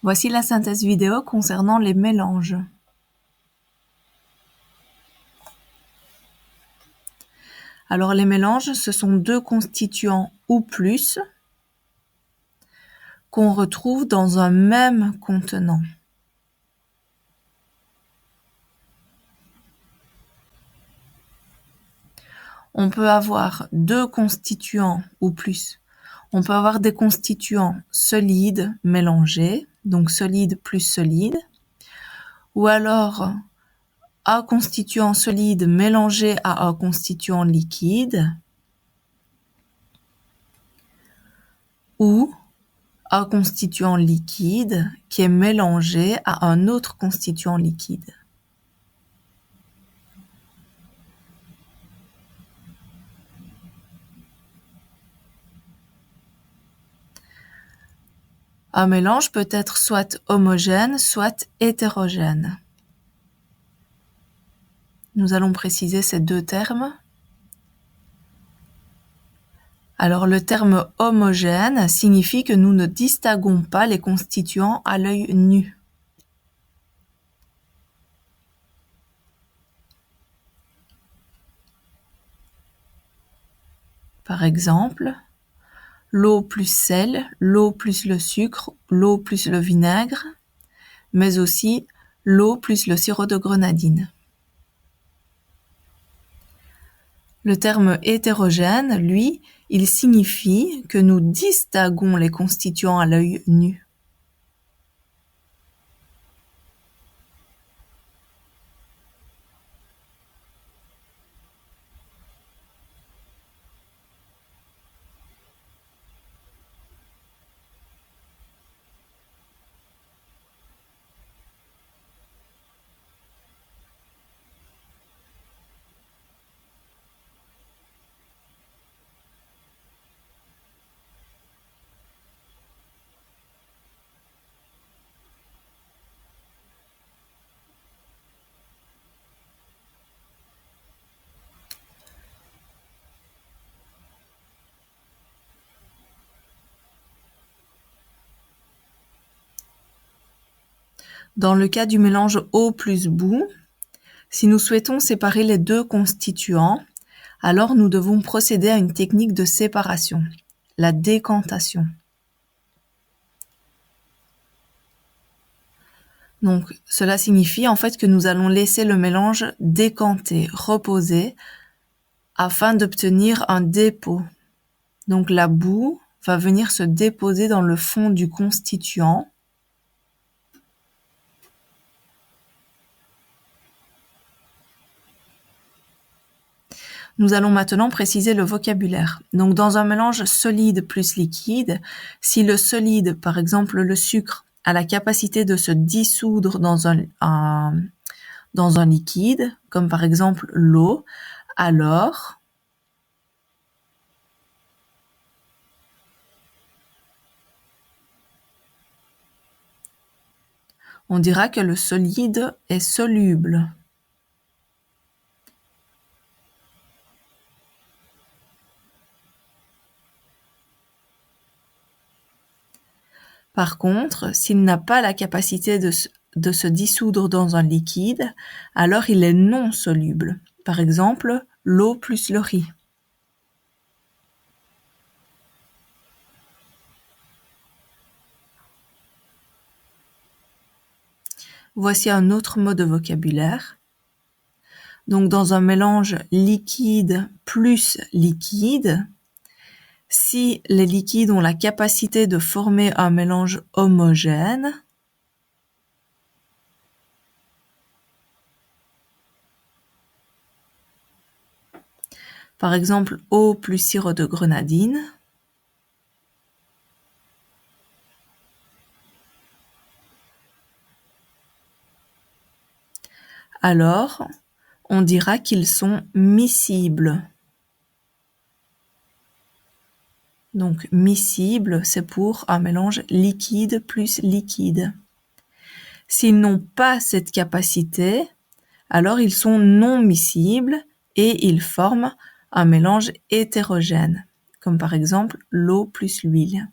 Voici la synthèse vidéo concernant les mélanges. Alors les mélanges, ce sont deux constituants ou plus qu'on retrouve dans un même contenant. On peut avoir deux constituants ou plus. On peut avoir des constituants solides mélangés, donc solide plus solide, ou alors un constituant solide mélangé à un constituant liquide, ou un constituant liquide qui est mélangé à un autre constituant liquide. Un mélange peut être soit homogène, soit hétérogène. Nous allons préciser ces deux termes. Alors le terme homogène signifie que nous ne distinguons pas les constituants à l'œil nu. Par exemple, l'eau plus sel, l'eau plus le sucre, l'eau plus le vinaigre, mais aussi l'eau plus le sirop de grenadine. Le terme hétérogène, lui, il signifie que nous distinguons les constituants à l'œil nu. Dans le cas du mélange eau plus boue, si nous souhaitons séparer les deux constituants, alors nous devons procéder à une technique de séparation, la décantation. Donc, cela signifie en fait que nous allons laisser le mélange décanter, reposer, afin d'obtenir un dépôt. Donc la boue va venir se déposer dans le fond du constituant. Nous allons maintenant préciser le vocabulaire. Donc dans un mélange solide plus liquide, si le solide, par exemple le sucre, a la capacité de se dissoudre dans un liquide, comme par exemple l'eau, alors on dira que le solide est soluble. Par contre, s'il n'a pas la capacité de se dissoudre dans un liquide, alors il est non soluble. Par exemple, l'eau plus le riz. Voici un autre mot de vocabulaire. Donc dans un mélange liquide plus liquide, si les liquides ont la capacité de former un mélange homogène, par exemple eau plus sirop de grenadine, alors on dira qu'ils sont miscibles. Donc miscible, c'est pour un mélange liquide plus liquide. S'ils n'ont pas cette capacité, alors ils sont non miscibles et ils forment un mélange hétérogène, comme par exemple l'eau plus l'huile.